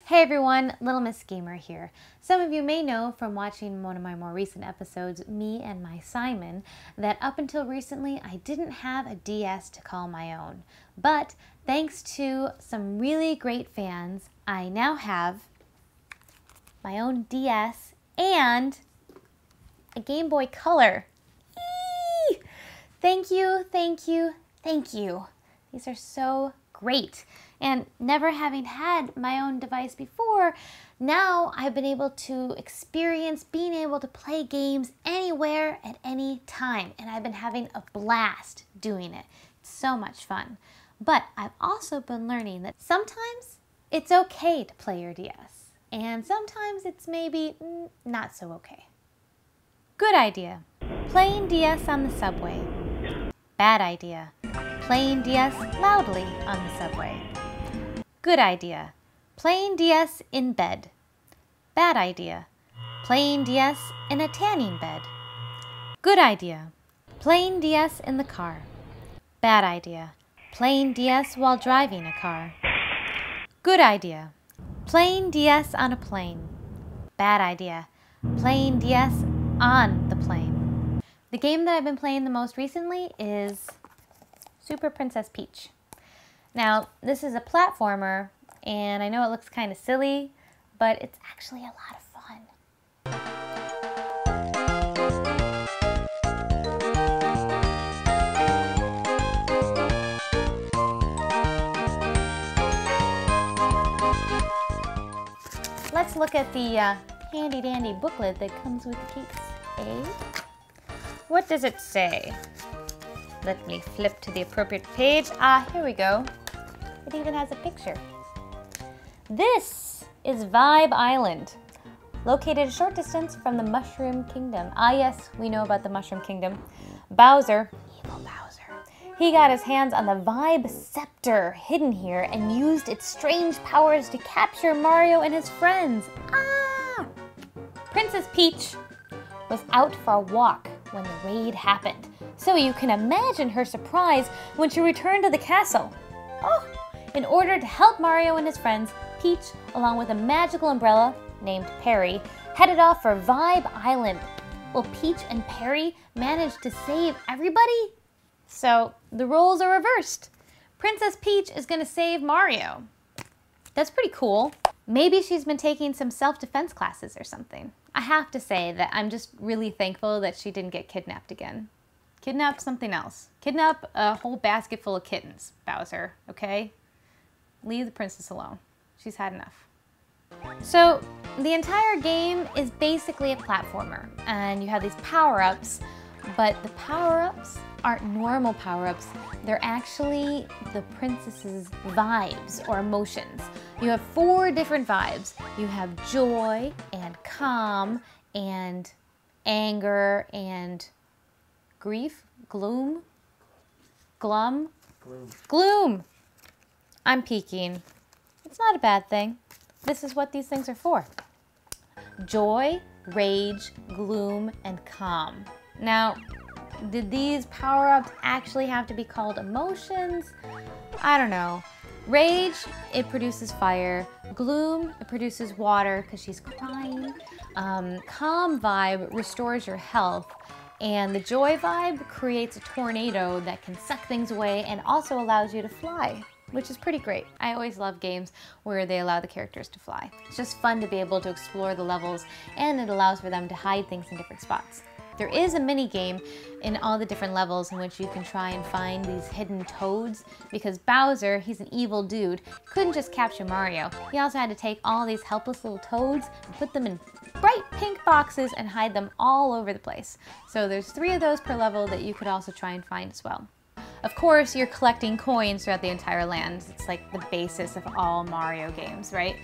Hey everyone, Little Miss Gamer here. Some of you may know from watching one of my more recent episodes, me and my Simon, that up until recently I didn't have a DS to call my own. But thanks to some really great fans, I now have my own DS and a Game Boy Color. Eee! Thank you, thank you, thank you. These are so great. And never having had my own device before, now I've been able to experience being able to play games anywhere at any time. And I've been having a blast doing it. It's so much fun. But I've also been learning that sometimes it's okay to play your DS. And sometimes it's maybe not so okay. Good idea. Playing DS on the subway. Bad idea. Playing DS loudly on the subway. Good idea. Playing DS in bed. Bad idea. Playing DS in a tanning bed. Good idea. Playing DS in the car. Bad idea. Playing DS while driving a car. Good idea. Playing DS on a plane. Bad idea. Playing DS on the plane. The game that I've been playing the most recently is Super Princess Peach. Now, this is a platformer, and I know it looks kind of silly, but it's actually a lot of fun. Let's look at the handy-dandy booklet that comes with the case, eh? What does it say? Let me flip to the appropriate page. Here we go. It even has a picture. This is Vibe Island, located a short distance from the Mushroom Kingdom. Yes, we know about the Mushroom Kingdom. Bowser, evil Bowser, he got his hands on the Vibe Scepter hidden here and used its strange powers to capture Mario and his friends. Princess Peach was out for a walk when the raid happened. So you can imagine her surprise when she returned to the castle. In order to help Mario and his friends, Peach, along with a magical umbrella named Perry, headed off for Vibe Island. Will Peach and Perry manage to save everybody? So the roles are reversed. Princess Peach is going to save Mario. That's pretty cool. Maybe she's been taking some self-defense classes or something. I have to say that I'm just really thankful that she didn't get kidnapped again. Kidnap something else. Kidnap a whole basket full of kittens, Bowser, okay? Leave the princess alone. She's had enough. So, the entire game is basically a platformer, and you have these power-ups, but the power-ups aren't normal power-ups. They're actually the princess's vibes or emotions. You have 4 different vibes. You have joy and calm and anger and grief, gloom, glum, gloom. I'm peeking. It's not a bad thing. This is what these things are for. Joy, rage, gloom, and calm. Now, did these power-ups actually have to be called emotions? I don't know. Rage, it produces fire. Gloom, it produces water because she's crying. Calm vibe restores your health. And the joy vibe creates a tornado that can suck things away and also allows you to fly, which is pretty great. I always love games where they allow the characters to fly. It's just fun to be able to explore the levels, and it allows for them to hide things in different spots. There is a mini game in all the different levels in which you can try and find these hidden toads, because Bowser, he's an evil dude, couldn't just capture Mario. He also had to take all these helpless little toads and put them in bright pink boxes and hide them all over the place. So there's 3 of those per level that you could also try and find as well. Of course, you're collecting coins throughout the entire land. It's like the basis of all Mario games, right?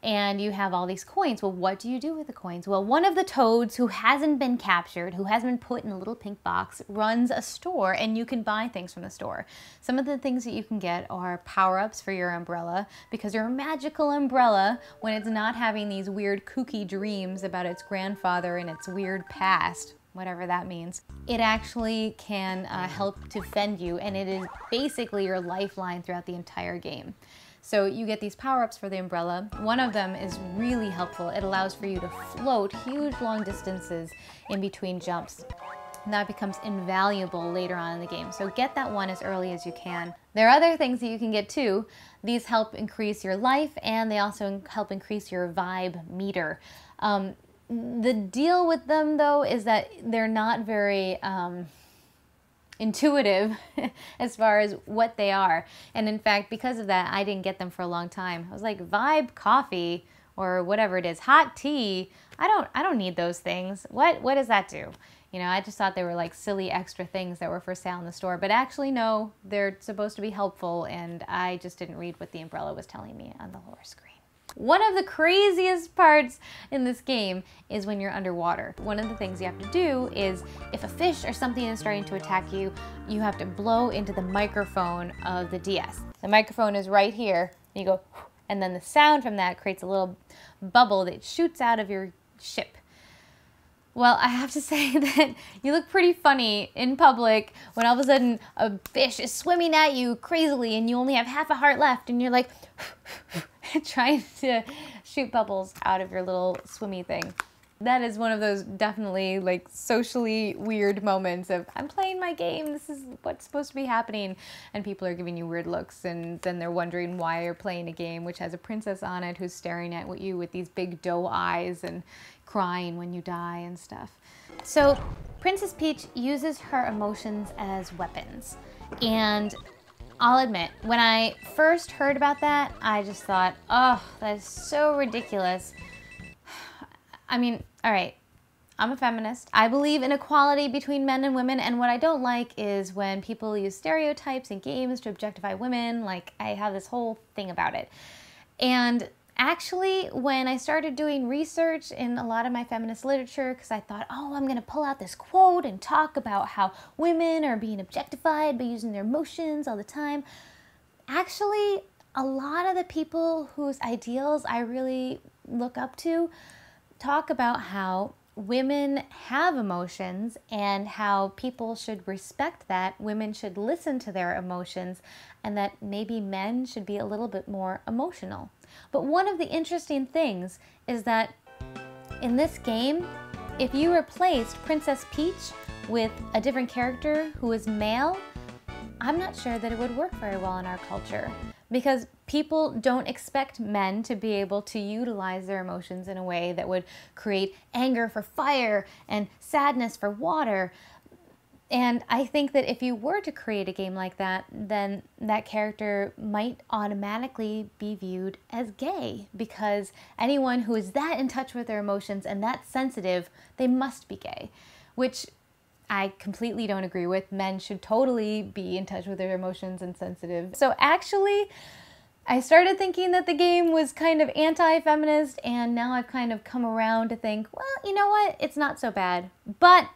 And you have all these coins. Well, what do you do with the coins? Well, one of the toads who hasn't been captured, who hasn't been put in a little pink box, runs a store, and you can buy things from the store. Some of the things that you can get are power-ups for your umbrella, because your magical umbrella, when it's not having these weird kooky dreams about its grandfather and its weird past, whatever that means, it actually can help defend you, and it is basically your lifeline throughout the entire game. So you get these power-ups for the umbrella. One of them is really helpful. It allows for you to float huge long distances in between jumps. And that becomes invaluable later on in the game. So get that one as early as you can. There are other things that you can get too. These help increase your life, and they also help increase your vibe meter. The deal with them though is that they're not very intuitive as far as what they are. And in fact, because of that, I didn't get them for a long time. I was like, vibe coffee or whatever it is, hot tea. I don't need those things. What does that do? You know, I just thought they were like silly extra things that were for sale in the store, but actually no, they're supposed to be helpful, and I just didn't read what the umbrella was telling me on the lower screen. One of the craziest parts in this game is when you're underwater. One of the things you have to do is, if a fish or something is starting to attack you, you have to blow into the microphone of the DS. The microphone is right here, and you go, and then the sound from that creates a little bubble that shoots out of your ship. Well, I have to say that you look pretty funny in public when all of a sudden a fish is swimming at you crazily and you only have half a heart left and you're like trying to shoot bubbles out of your little swimmy thing. That is one of those definitely like socially weird moments of, I'm playing my game, this is what's supposed to be happening, and people are giving you weird looks, and then they're wondering why you're playing a game which has a princess on it who's staring at you with these big doe eyes and crying when you die and stuff. So Princess Peach uses her emotions as weapons, and I'll admit, when I first heard about that, I just thought, oh, that is so ridiculous. I mean, all right, I'm a feminist. I believe in equality between men and women, and what I don't like is when people use stereotypes in games to objectify women. Like, I have this whole thing about it. And actually, when I started doing research in a lot of my feminist literature, because I thought, oh, I'm going to pull out this quote and talk about how women are being objectified by using their emotions all the time, actually, a lot of the people whose ideals I really look up to talk about how women have emotions and how people should respect that, women should listen to their emotions, and that maybe men should be a little bit more emotional. But one of the interesting things is that in this game, if you replaced Princess Peach with a different character who is male, I'm not sure that it would work very well in our culture, because people don't expect men to be able to utilize their emotions in a way that would create anger for fire and sadness for water. And I think that if you were to create a game like that, then that character might automatically be viewed as gay, because anyone who is that in touch with their emotions and that sensitive, they must be gay, which I completely don't agree with. Men should totally be in touch with their emotions and sensitive. So actually, I started thinking that the game was kind of anti-feminist, and now I've kind of come around to think, well, you know what? It's not so bad. But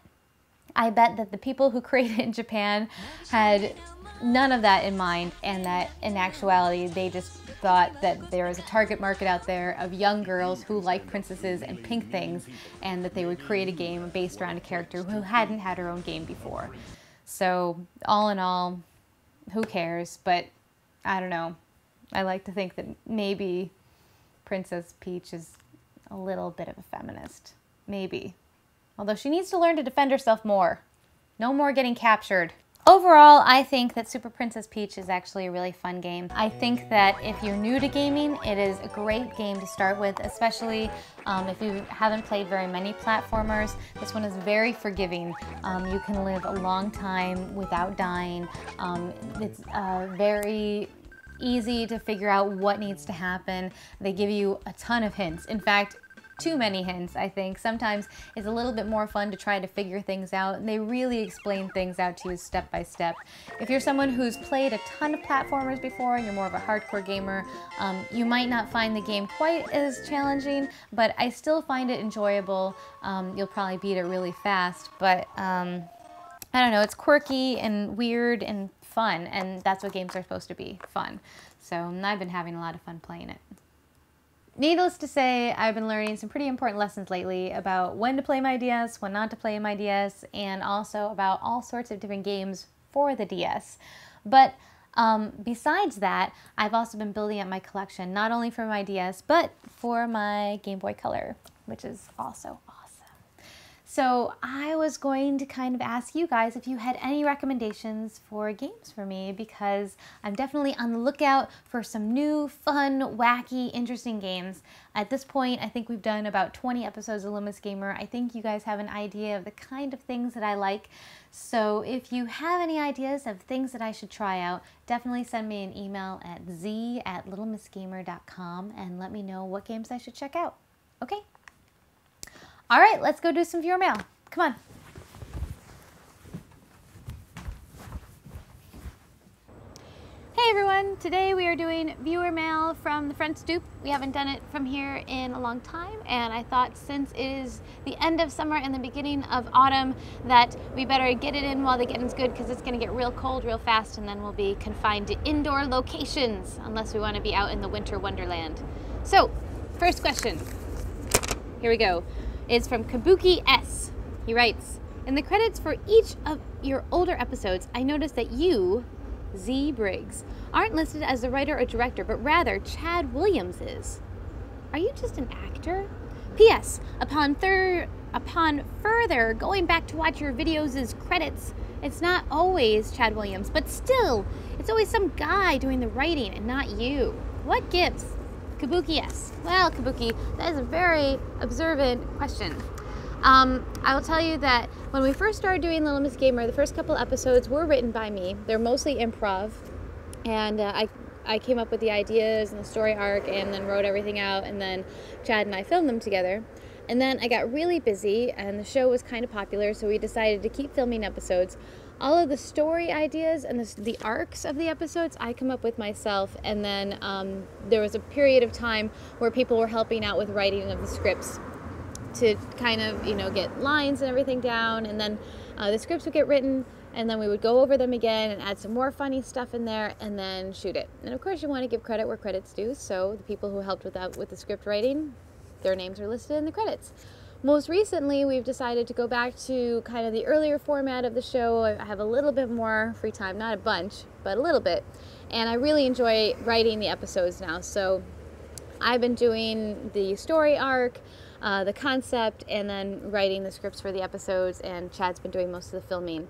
I bet that the people who created it in Japan had none of that in mind, and that in actuality they just thought that there was a target market out there of young girls who like princesses and pink things, and that they would create a game based around a character who hadn't had her own game before. So all in all, who cares? But I don't know. I like to think that maybe Princess Peach is a little bit of a feminist. Maybe. Although she needs to learn to defend herself more. No more getting captured. Overall, I think that Super Princess Peach is actually a really fun game. I think that if you're new to gaming, it is a great game to start with, especially if you haven't played very many platformers. This one is very forgiving. You can live a long time without dying. It's very easy to figure out what needs to happen. They give you a ton of hints. In fact, too many hints, I think. Sometimes it's a little bit more fun to try to figure things out, and they really explain things out to you step by step. If you're someone who's played a ton of platformers before and you're more of a hardcore gamer, you might not find the game quite as challenging, but I still find it enjoyable. You'll probably beat it really fast, but I don't know, it's quirky and weird and fun, and that's what games are supposed to be, fun. So I've been having a lot of fun playing it. Needless to say, I've been learning some pretty important lessons lately about when to play my DS, when not to play my DS, and also about all sorts of different games for the DS. But Besides that, I've also been building up my collection, not only for my DS, but for my Game Boy Color, which is also awesome. So I was going to kind of ask you guys if you had any recommendations for games for me, because I'm definitely on the lookout for some new, fun, wacky, interesting games. At this point, I think we've done about 20 episodes of Little Miss Gamer. I think you guys have an idea of the kind of things that I like. So if you have any ideas of things that I should try out, definitely send me an email at z@littlemissgamer.com and let me know what games I should check out. Okay? All right, let's go do some viewer mail. Come on. Hey everyone, today we are doing viewer mail from the front stoop. We haven't done it from here in a long time, and I thought since it is the end of summer and the beginning of autumn that we better get it in while the getting's good, because it's gonna get real cold real fast and then we'll be confined to indoor locations unless we wanna be out in the winter wonderland. So, first question, here we go. Is from Kabuki S. He writes, in the credits for each of your older episodes, I noticed that you, Z Briggs, aren't listed as the writer or director, but rather Chad Williams is. Are you just an actor? P.S. Upon further going back to watch your videos' credits, it's not always Chad Williams, but still, it's always some guy doing the writing and not you. What gives? Kabuki, yes. Well, Kabuki, that is a very observant question. I will tell you that when we first started doing Little Miss Gamer, the first couple episodes were written by me. They're mostly improv, and I came up with the ideas and the story arc and then wrote everything out, and then Chad and I filmed them together. And then I got really busy and the show was kind of popular, so we decided to keep filming episodes. All of the story ideas and the arcs of the episodes I come up with myself, and then there was a period of time where people were helping out with writing of the scripts to kind of, you know, get lines and everything down, and then the scripts would get written, and then we would go over them again and add some more funny stuff in there and then shoot it. And of course you want to give credit where credit's due, so the people who helped with the script writing, their names are listed in the credits. Most recently, we've decided to go back to kind of the earlier format of the show. I have a little bit more free time, not a bunch, but a little bit. And I really enjoy writing the episodes now. So I've been doing the story arc, the concept, and then writing the scripts for the episodes, and Chad's been doing most of the filming.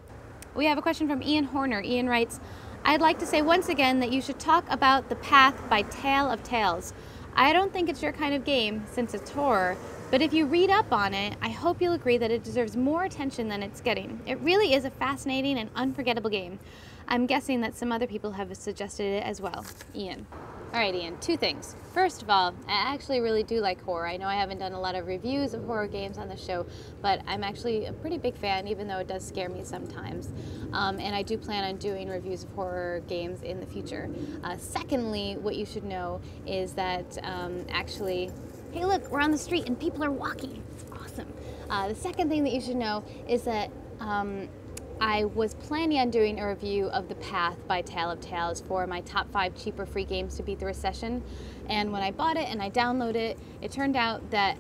We have a question from Ian Horner. Ian writes, I'd like to say once again that you should talk about The Path by Tale of Tales. I don't think it's your kind of game, since it's horror, but if you read up on it, I hope you'll agree that it deserves more attention than it's getting. It really is a fascinating and unforgettable game. I'm guessing that some other people have suggested it as well. Ian. All right, Ian, two things. First of all, I actually really do like horror. I know I haven't done a lot of reviews of horror games on the show, but I'm actually a pretty big fan, even though it does scare me sometimes. And I do plan on doing reviews of horror games in the future. Secondly, what you should know is that actually, hey look, we're on the street and people are walking. It's awesome. The second thing that you should know is that I was planning on doing a review of The Path by Tale of Tales for my top 5 cheaper free games to beat the recession. And when I bought it and I downloaded it, it turned out that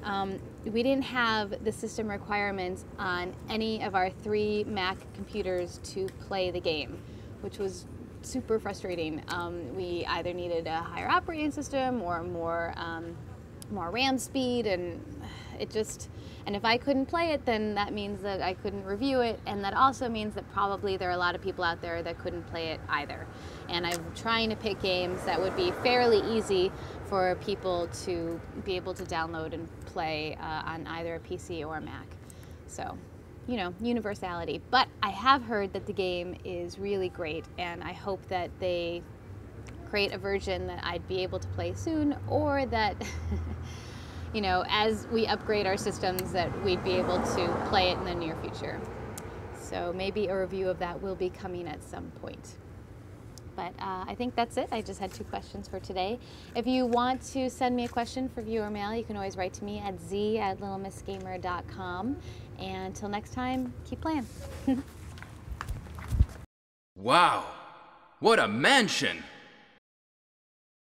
we didn't have the system requirements on any of our 3 Mac computers to play the game, which was super frustrating. We either needed a higher operating system or more RAM speed, and it just, and if I couldn't play it, then that means that I couldn't review it, and that also means that probably there are a lot of people out there that couldn't play it either. And I'm trying to pick games that would be fairly easy for people to be able to download and play on either a PC or a Mac. So, you know, universality. But I have heard that the game is really great, and I hope that they create a version that I'd be able to play soon, or that you know, as we upgrade our systems, that we'd be able to play it in the near future. So maybe a review of that will be coming at some point. But I think that's it. I just had 2 questions for today. If you want to send me a question for viewer mail, you can always write to me at z@littlemissgamer.com. And until next time, keep playing. Wow, what a mansion!